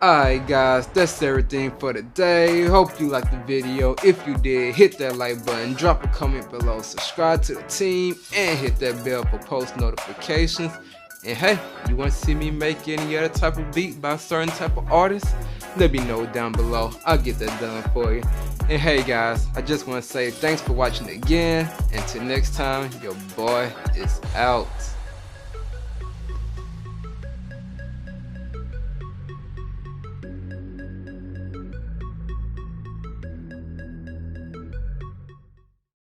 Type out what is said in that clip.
Alright guys, that's everything for today. Hope you liked the video. If you did, hit that like button, drop a comment below, subscribe to the team, and hit that bell for post notifications. And hey, you want to see me make any other type of beat by a certain type of artist? Let me know down below. I'll get that done for you. And hey guys, I just want to say thanks for watching again. Until next time, your boy is out.